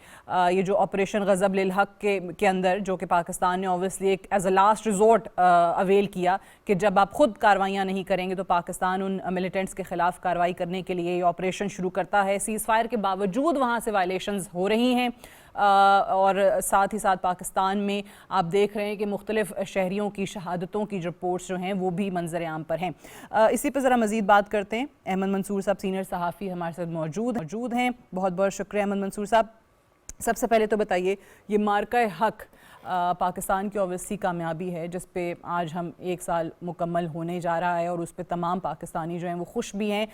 یہ جو آپریشن غضب للحق کے اندر, جو کہ پاکستان نے اوبویسلی ایک as a last resort oil کیا کہ جب آپ خود کاروائیاں نہیں کریں گے تو پاکستان ان ملیٹنٹس کے خلاف کارروائی کرنے کے لیے یہ آپریشن شروع کرتا ہے. سیز فائر کے باوجود وہاں سے وائلیشنز ہو رہی ہیں, اور ساتھ ہی ساتھ پاکستان میں آپ دیکھ رہے ہیں کہ مختلف شہریوں کی شہادتوں کی رپورٹس جو ہیں وہ بھی منظر عام پر ہیں. اسی پہ ذرا مزید بات کرتے ہیں. احمد منصور صاحب سینئر صحافی ہمارے ساتھ موجود ہیں. بہت بہت شکریہ احمد منصور صاحب. سب سے پہلے تو بتائیے, یہ مارکہ حق پاکستان کی اوبویسلی کامیابی ہے جس پہ آج ہم 1 سال مکمل ہونے جا رہا ہے, اور اس پہ تمام پاکستانی جو ہیں وہ خوش بھی ہیں.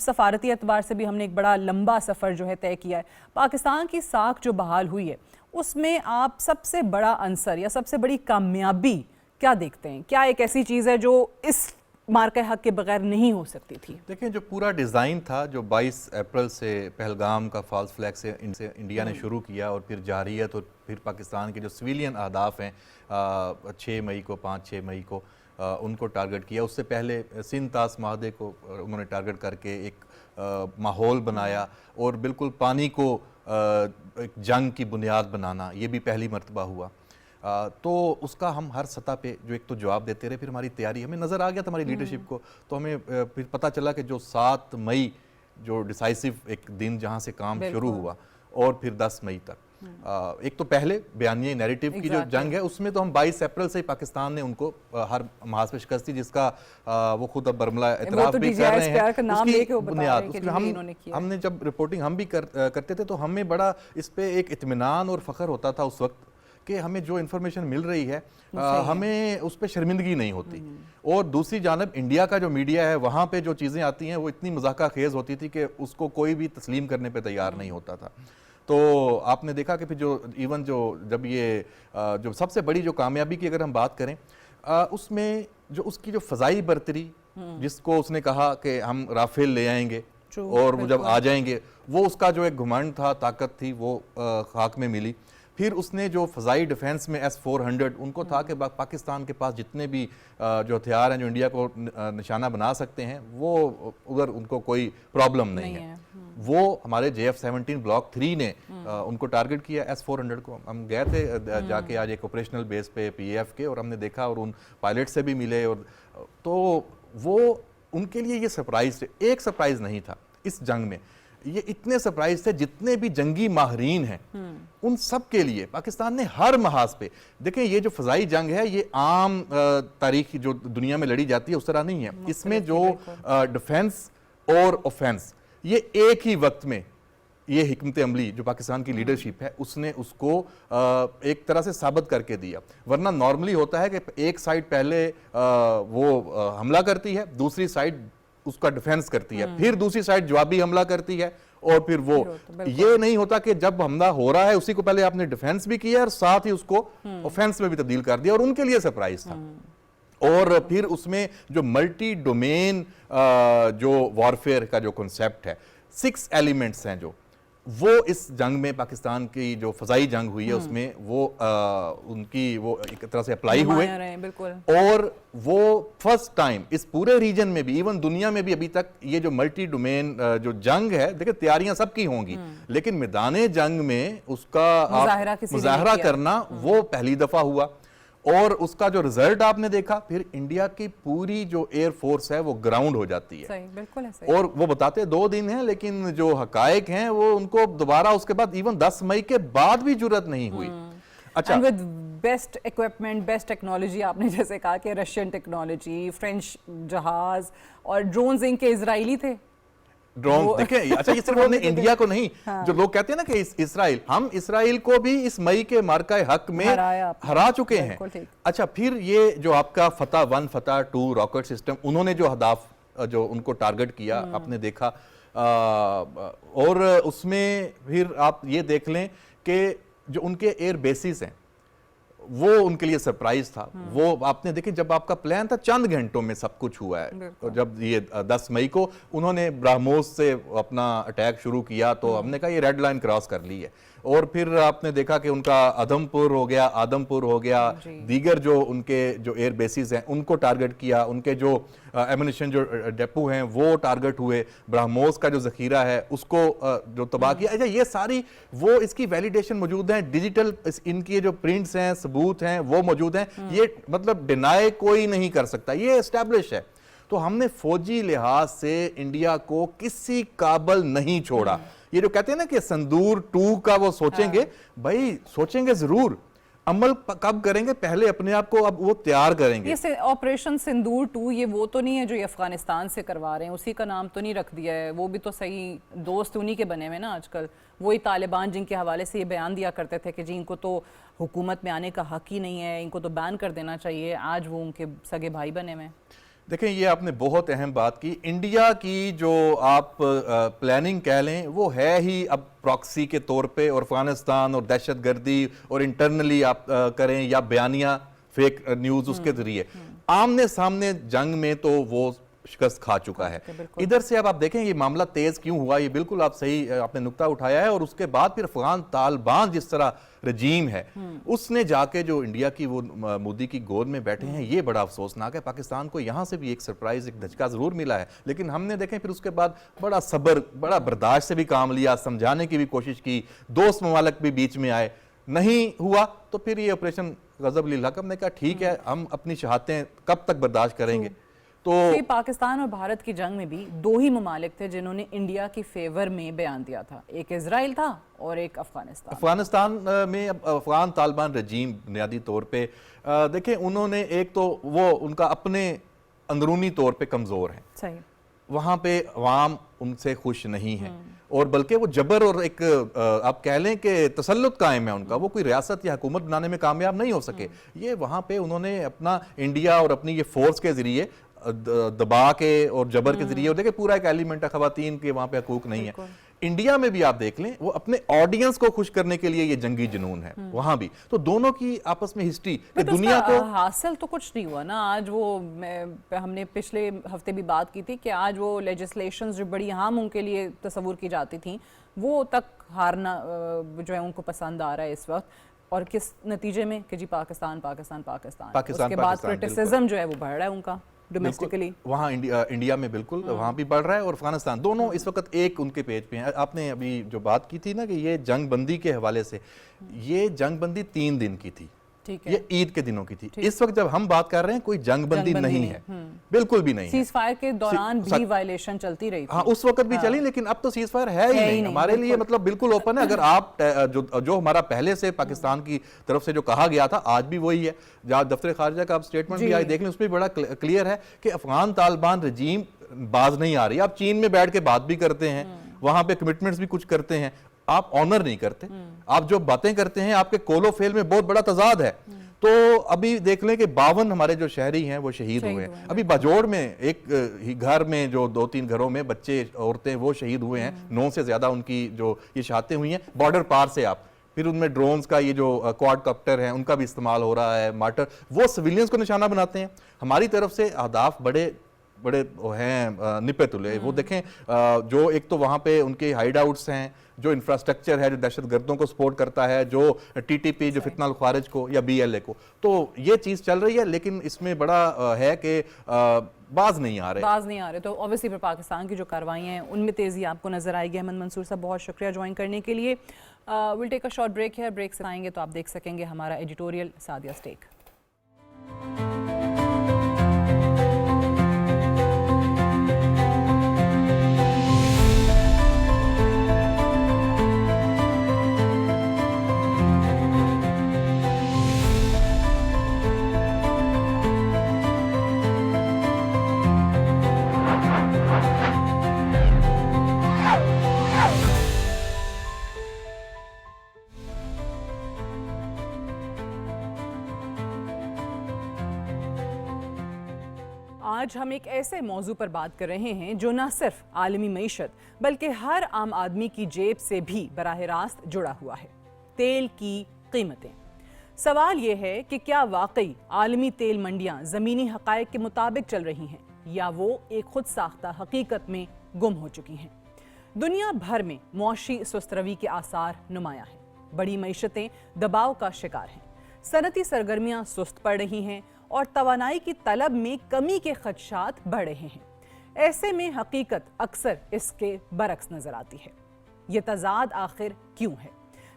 سفارتی اعتبار سے بھی ہم نے ایک بڑا لمبا سفر جو ہے طے کیا ہے. پاکستان کی ساکھ جو بحال ہوئی ہے اس میں آپ سب سے بڑا عنصر یا سب سے بڑی کامیابی کیا دیکھتے ہیں؟ کیا ایک ایسی چیز ہے جو اس مارکہ حق کے بغیر نہیں ہو سکتی تھی؟ دیکھیں, جو پورا ڈیزائن تھا جو 22 اپریل سے پہلگام کا فالس فلیگ سے انڈیا نے شروع کیا, اور پھر جارحیت, اور پھر پاکستان کے جو سویلین اہداف ہیں 6 مئی کو 5-6 مئی کو ان کو ٹارگٹ کیا. اس سے پہلے سندھ طاس معاہدے کو انہوں نے ٹارگٹ کر کے ایک ماحول بنایا, اور بالکل پانی کو ایک جنگ کی بنیاد بنانا, یہ بھی پہلی مرتبہ ہوا. تو اس کا ہم ہر سطح پہ جو ایک تو جواب دیتے رہے. پھر ہماری تیاری, ہمیں نظر آ گیا تھا ہماری لیڈرشپ کو, تو ہمیں پھر پتہ چلا کہ جو 7 مئی جو ڈیسائسو ایک دن جہاں سے کام شروع ہوا, اور پھر 10 مئی تک ایک تو پہلے بیانیہ نیریٹو کی جو جنگ ہے اس میں تو ہم 22 اپریل سے پاکستان نے ان کو ہر محاذ پہ شکست دی, جس کا وہ خود اب برملا اعتراف بھی کر رہے ہیں. اس کی بنیاد ہم نے جب رپورٹنگ ہم بھی کرتے تھے تو ہمیں بڑا اس پہ ایک اطمینان اور فخر ہوتا تھا اس وقت کہ ہمیں جو انفارمیشن مل رہی ہے ہمیں اس پہ شرمندگی نہیں ہوتی. اور دوسری جانب انڈیا کا جو میڈیا ہے وہاں پہ جو چیزیں آتی ہیں وہ اتنی مضحکہ خیز ہوتی تھی کہ اس کو کوئی بھی تسلیم کرنے پہ تیار نہیں ہوتا تھا. تو آپ نے دیکھا کہ پھر جو ایون جب یہ جو سب سے بڑی جو کامیابی کی اگر ہم بات کریں, اس میں جو اس کی جو فضائی برتری, جس کو اس نے کہا کہ ہم رافیل لے آئیں گے اور وہ جب آ جائیں گے, وہ اس کا جو ایک گھمنڈ تھا, طاقت تھی, وہ خاک میں ملی. پھر اس نے جو فضائی ڈیفنس میں S-400 ان کو تھا کہ پاکستان کے پاس جتنے بھی جو ہتھیار ہیں جو انڈیا کو نشانہ بنا سکتے ہیں وہ ادھر ان کو کوئی پرابلم نہیں ہے. وہ ہمارے JF-17 بلاک 3 نے ان کو ٹارگٹ کیا S-400 کو. ہم گئے تھے جا کے آج ایک آپریشنل بیس پہ PAF کے, اور ہم نے دیکھا اور ان پائلٹ سے بھی ملے, اور تو وہ ان کے لیے یہ سرپرائز, ایک سرپرائز نہیں تھا اس جنگ میں, یہ اتنے سرپرائز تھے. جتنے بھی جنگی ماہرین ہیں ان سب کے لیے پاکستان نے ہر محاذ پہ, دیکھیں یہ جو فضائی جنگ ہے یہ عام تاریخ جو دنیا میں لڑی جاتی ہے اس طرح نہیں ہے. اس میں جو ڈیفنس اور اوفینس یہ ایک ہی وقت میں, یہ حکمت عملی جو پاکستان کی لیڈرشپ ہے اس نے اس کو ایک طرح سے ثابت کر کے دیا. ورنہ نارملی ہوتا ہے کہ ایک سائڈ پہلے وہ حملہ کرتی ہے, دوسری سائڈ اس کا ڈیفنس کرتی ہے, پھر دوسری سائڈ جوابی حملہ کرتی ہے, اور پھر وہ یہ نہیں ہوتا کہ جب حملہ ہو رہا ہے اسی کو پہلے آپ نے ڈیفنس بھی کیا اور ساتھ ہی اس کو اوفینس میں بھی تبدیل کر دیا, اور ان کے لیے سرپرائز تھا. اور پھر اس میں جو ملٹی ڈومین جو وارفیئر کا جو کنسیپٹ ہے, 6 ایلیمنٹس ہیں جو وہ اس جنگ میں پاکستان کی جو فضائی جنگ ہوئی ہے اس میں وہ ان کی وہ ایک طرح سے اپلائی ہوئے, اور وہ فرسٹ ٹائم اس پورے ریجن میں بھی, ایون دنیا میں بھی ابھی تک یہ جو ملٹی ڈومین جو جنگ ہے, دیکھیں تیاریاں سب کی ہوں گی لیکن میدان جنگ میں اس کا مظاہرہ کرنا وہ پہلی دفعہ ہوا. اور اس کا جو رزلٹ آپ نے دیکھا, پھر انڈیا کی پوری جو ایئر فورس ہے وہ گراؤنڈ ہو جاتی ہے. اور وہ بتاتے 2 دن ہیں لیکن جو حقائق ہیں وہ ان کو دوبارہ اس کے بعد ایون 10 مئی کے بعد بھی جرت نہیں ہوئی. اچھا, بیسٹ ایکوپمنٹ, بیسٹ ٹیکنالوجی, آپ نے جیسے کہا کہ رشین ٹیکنالوجی, فرینچ جہاز, اور ڈرونز ان کے اسرائیلی تھے. ड्रोन देखें। अच्छा, ये सिर्फ हमने इंडिया को नहीं, जो लोग कहते हैं ना कि इसराइल, हम इसराइल को भी इस मई के मार्का हक में हरा चुके हैं। अच्छा, फिर ये जो आपका फतह 1 फतह 2 रॉकेट सिस्टम, उन्होंने जो हदाफ जो उनको टारगेट किया आपने देखा, और उसमें फिर आप ये देख लें कि जो उनके एयर बेसिस हैं वो उनके लिए सरप्राइज था। वो आपने देखे, जब आपका प्लान था चंद घंटों में सब कुछ हुआ है। तो जब ये 10 मई को उन्होंने ब्राह्मोस से अपना अटैक शुरू किया तो हमने कहा ये रेड लाइन क्रॉस कर ली है। और फिर आपने देखा कि उनका आदमपुर हो गया, दीगर जो उनके जो एयर बेसिस हैं उनको टारगेट किया, उनके जो एमिनेशन जो डेपो हैं वो टारगेट हुए, ब्राह्मोस का जो जखीरा है उसको जो तबाह किया। अच्छा, ये सारी वो इसकी वैलिडेशन मौजूद है, डिजिटल इनकी जो प्रिंट्स हैं, सबूत हैं वो मौजूद हैं। ये मतलब डिनाई कोई नहीं कर सकता, ये एस्टैब्लिश है। तो हमने फौजी लिहाज से इंडिया को किसी काबल नहीं छोड़ा। ये जो कहते हैं ना कि संदूर 2 का वो सोचेंगे, भाई सोचेंगे जरूर, अमल कब करेंगे, पहले अपने आप को अब वो तैयार करेंगे। ये ऑपरेशन सिंदूर 2 ये वो तो नहीं है जो ये अफगानिस्तान से करवा रहे हैं, उसी का नाम तो नहीं रख दिया है? वो भी तो सही दोस्त उन्हीं के बने हुए ना आजकल, वही तालिबान जिनके हवाले से ये बयान दिया करते थे कि जी इनको तो हुकूमत में आने का हक ही नहीं है, इनको तो बैन कर देना चाहिए, आज वो उनके सगे भाई बने हुए। देखें, ये आपने बहुत अहम बात की। इंडिया की जो आप प्लानिंग कह लें वो है ही अब प्रॉक्सी के तौर पे, और अफगानिस्तान और दहशतगर्दी और इंटरनली आप करें या बयानिया फेक न्यूज़ उसके जरिए, आमने सामने जंग में तो वो शिकस्त खा चुका है। इधर से अब आप देखें ये मामला तेज क्यों हुआ, ये बिल्कुल आप सही आपने नुक्ता उठाया है। और उसके बाद फिर अफगान तालिबान जिस तरह रजीम है उसने जाके जो इंडिया की वो मोदी की गोद में बैठे हैं, ये बड़ा अफसोसनाक है। पाकिस्तान को यहाँ से भी एक सरप्राइज, एक धचका जरूर मिला है, लेकिन हमने देखें फिर उसके बाद बड़ा सब्र, बड़ा बर्दाश्त से भी काम लिया, समझाने की भी कोशिश की, दोस्त ममालिक भी बीच में आए, नहीं हुआ तो फिर ये ऑपरेशन गजब लिल हक। हमने कहा ठीक है, हम अपनी चाहतें कब तक बर्दाश्त करेंगे। तो पाकिस्तान और भारत की जंग में भी 2 ही ममालिक थे जिन्होंने इंडिया की फेवर में बयान दिया था, एक इजराइल था और एक अफगानिस्तान में अफगान तालिबान रजीम बुनियादी तौर पे देखें, उन्होंने एक तो वो उनका अपने अंदरूनी तौर पे कमज़ोर है, सही, वहाँ पे अवाम उनसे खुश नहीं है, और बल्कि वो जबर और एक आप कह लें कि तसल्लुत कायम है उनका, वो कोई रियासत या हुकूमत बनाने में कामयाब नहीं हो सके। ये वहाँ पे उन्होंने अपना इंडिया और अपनी ये फोर्स के ज़रिए दबा के और जबर के जरिए, और देखिए पूरा एक एलिमेंट है खवातीन के वहां पे हकूक नहीं है। इंडिया में भी आप देख लें, वो अपने ऑडियंस को खुश करने के लिए ये जंगी जुनून है वहां भी। तो दोनों की आपस में हिस्ट्री कि दुनिया को हासिल तो कुछ नहीं हुआ ना। आज वो हमने पिछले हफ्ते भी बात की थी कि आज वो लेजिस्लेशंस जो बड़ी अहम उनके लिए तस्वुर की जाती थी, वो तक हारना जो है उनको पसंद आ रहा है इस वक्त। और किस नतीजे में कि जी पाकिस्तान पाकिस्तान पाकिस्तान, उसके बाद क्रिटिसिज्म जो है वो बढ़ रहा है उनका डोमेस्टिकली, वहाँ इंडिया में बिल्कुल वहाँ भी बढ़ रहा है, और अफगानिस्तान, दोनों इस वक्त एक उनके पेज पे हैं। आपने अभी जो बात की थी ना कि ये जंग बंदी के हवाले से, ये जंग बंदी 3 दिन की थी, ये ईद के दिनों की थी। इस वक्त जब हम बात कर रहे हैं कोई जंग बंदी नहीं है, बिल्कुल भी नहीं है। सीज फायर के दौरान भी वायलेशन चलती रही थी, हाँ उस वक्त भी चली, लेकिन अब तो सीज फायर है ही नहीं हमारे लिए, मतलब बिल्कुल ओपन है। अगर आप जो हमारा पहले से पाकिस्तान की तरफ से जो कहा गया था, आज भी वही है। जहाँ दफ्तर खारजा का आप स्टेटमेंट भी आए देख लें, उसमें बड़ा क्लियर है कि अफगान तालिबान रजीम बाज नहीं आ रही। आप चीन में बैठ के बात भी करते हैं, वहां पे कमिटमेंट्स भी कुछ करते हैं, आप ऑनर नहीं करते। आप जो बातें करते हैं, आपके कोलो फेल में बहुत बड़ा तजाद है। तो अभी देख लें कि 52 हमारे जो शहरी हैं वो शहीद हुए हैं। अभी बाजोड़ में एक ही घर में जो 2-3 घरों में बच्चे औरतें वो शहीद हुए हैं, 9 से ज्यादा उनकी जो ये शहादतें हुई हैं बॉर्डर पार से। आप फिर उनमें ड्रोन्स का ये जो क्वाडकॉप्टर है उनका भी इस्तेमाल हो रहा है, मार्टर, वो सिविलियंस को निशाना बनाते हैं। हमारी तरफ से अहदाफ बड़े बड़े हैं निपे तुले। वो देखें जो एक तो वहाँ पे उनके हाइड आउट्स हैं, जो इंफ्रास्ट्रक्चर है जो दहशतगर्दों को सपोर्ट करता है, जो टीटीपी जो फितना अल खारिज को या बीएलए को, तो ये चीज़ चल रही है। लेकिन इसमें बड़ा है कि बाज नहीं आ रहे। तो ऑब्वियसली फिर पाकिस्तान की जो कार्रवाइयाँ हैं उनमें तेज़ी आपको नजर आएगी। अहमद मंसूर साहब बहुत शुक्रिया ज्वाइन करने के लिए। Will take a short break है, ब्रेक से आएंगे तो आप देख सकेंगे हमारा एडिटोरियल सादिया स्टेक। آج ہم ایک ایسے موضوع پر بات کر رہے ہیں جو نہ صرف عالمی معیشت بلکہ ہر عام آدمی کی جیب سے بھی براہ راست جڑا ہوا ہے: تیل کی قیمتیں۔ سوال یہ ہے کہ کیا واقعی عالمی تیل منڈیاں زمینی حقائق کے مطابق چل رہی ہیں یا وہ ایک خود ساختہ حقیقت میں گم ہو چکی ہیں؟ دنیا بھر میں معاشی سست روی کے آثار نمایاں ہیں۔ بڑی معیشتیں دباؤ کا شکار ہیں، صنعتی سرگرمیاں سست پڑ رہی ہیں اور توانائی کی طلب میں کمی کے خدشات بڑھ رہے ہیں۔ ایسے میں حقیقت اکثر اس کے برعکس نظر آتی ہے۔ یہ تضاد آخر کیوں ہے؟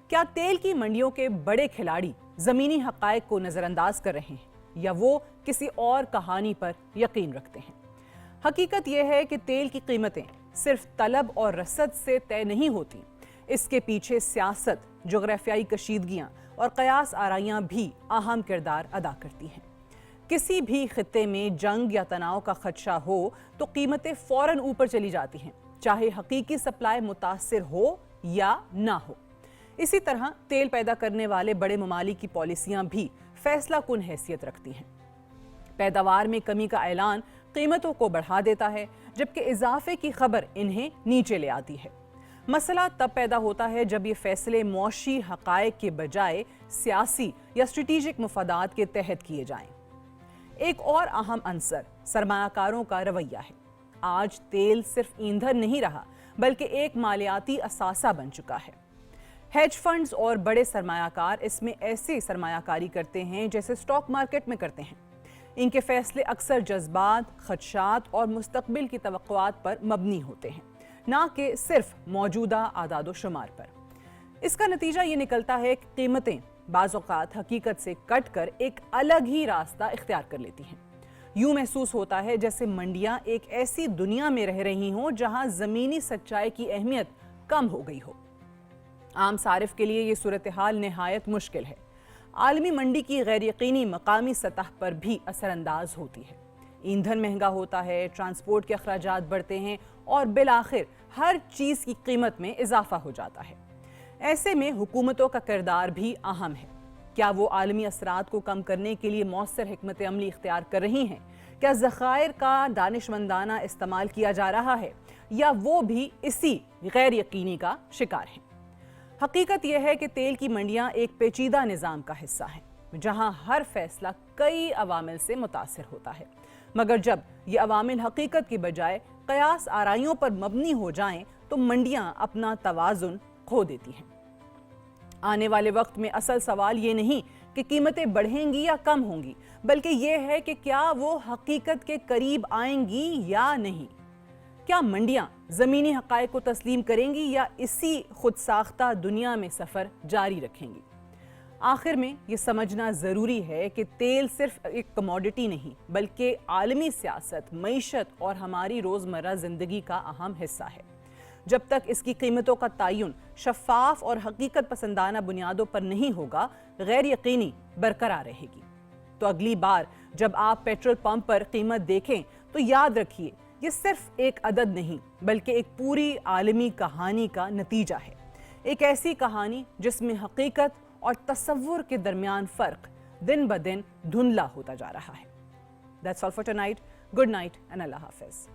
کیا تیل کی منڈیوں کے بڑے کھلاڑی زمینی حقائق کو نظر انداز کر رہے ہیں یا وہ کسی اور کہانی پر یقین رکھتے ہیں؟ حقیقت یہ ہے کہ تیل کی قیمتیں صرف طلب اور رسد سے طے نہیں ہوتی، اس کے پیچھے سیاست، جغرافیائی کشیدگیاں اور قیاس آرائیاں بھی اہم کردار ادا کرتی ہیں۔ کسی بھی خطے میں جنگ یا تناؤ کا خدشہ ہو تو قیمتیں فوراً اوپر چلی جاتی ہیں، چاہے حقیقی سپلائی متاثر ہو یا نہ ہو۔ اسی طرح تیل پیدا کرنے والے بڑے ممالک کی پالیسیاں بھی فیصلہ کن حیثیت رکھتی ہیں۔ پیداوار میں کمی کا اعلان قیمتوں کو بڑھا دیتا ہے، جبکہ اضافے کی خبر انہیں نیچے لے آتی ہے۔ مسئلہ تب پیدا ہوتا ہے جب یہ فیصلے معاشی حقائق کے بجائے سیاسی یا اسٹریٹجک مفادات کے تحت کیے جائیں۔ ایک اور اہم عنصر سرمایہ کاروں کا رویہ ہے۔ آج تیل صرف ایندھن نہیں رہا بلکہ ایک مالیاتی اثاثہ بن چکا ہے۔ ہیج فنڈز اور بڑے سرمایہ کار اس میں ایسی سرمایہ کاری کرتے ہیں جیسے سٹاک مارکیٹ میں کرتے ہیں۔ ان کے فیصلے اکثر جذبات، خدشات اور مستقبل کی توقعات پر مبنی ہوتے ہیں، نہ کہ صرف موجودہ اعداد و شمار پر۔ اس کا نتیجہ یہ نکلتا ہے کہ قیمتیں بعض اوقات حقیقت سے کٹ کر ایک الگ ہی راستہ اختیار کر لیتی ہیں۔ یوں محسوس ہوتا ہے جیسے منڈیاں ایک ایسی دنیا میں رہ رہی ہوں جہاں زمینی سچائی کی اہمیت کم ہو گئی ہو۔ عام صارف کے لیے یہ صورتحال نہایت مشکل ہے۔ عالمی منڈی کی غیر یقینی مقامی سطح پر بھی اثر انداز ہوتی ہے۔ ایندھن مہنگا ہوتا ہے، ٹرانسپورٹ کے اخراجات بڑھتے ہیں اور بالآخر ہر چیز کی قیمت میں اضافہ ہو جاتا ہے۔ ایسے میں حکومتوں کا کردار بھی اہم ہے۔ کیا وہ عالمی اثرات کو کم کرنے کے لیے مؤثر حکمت عملی اختیار کر رہی ہیں؟ کیا ذخائر کا دانشمندانہ استعمال کیا جا رہا ہے یا وہ بھی اسی غیر یقینی کا شکار ہیں؟ حقیقت یہ ہے کہ تیل کی منڈیاں ایک پیچیدہ نظام کا حصہ ہیں، جہاں ہر فیصلہ کئی عوامل سے متاثر ہوتا ہے، مگر جب یہ عوامل حقیقت کی بجائے قیاس آرائیوں پر مبنی ہو جائیں تو منڈیاں اپنا توازن کھو دیتی ہیں۔ آنے والے وقت میں اصل سوال یہ نہیں کہ قیمتیں بڑھیں گی یا کم ہوں گی، بلکہ یہ ہے کہ کیا وہ حقیقت کے قریب آئیں گی یا نہیں۔ کیا منڈیاں زمینی حقائق کو تسلیم کریں گی یا اسی خود ساختہ دنیا میں سفر جاری رکھیں گی؟ آخر میں یہ سمجھنا ضروری ہے کہ تیل صرف ایک کموڈٹی نہیں بلکہ عالمی سیاست، معیشت اور ہماری روزمرہ زندگی کا اہم حصہ ہے۔ جب تک اس کی قیمتوں کا تعین شفاف اور حقیقت پسندانہ بنیادوں پر نہیں ہوگا، غیر یقینی برقرار رہے گی۔ تو اگلی بار جب آپ پیٹرول پمپ پر قیمت دیکھیں تو یاد رکھیے، یہ صرف ایک عدد نہیں بلکہ ایک پوری عالمی کہانی کا نتیجہ ہے۔ ایک ایسی کہانی جس میں حقیقت اور تصور کے درمیان فرق دن بدن دھندلا ہوتا جا رہا ہے۔ That's all for tonight. Good night and Allah Hafiz.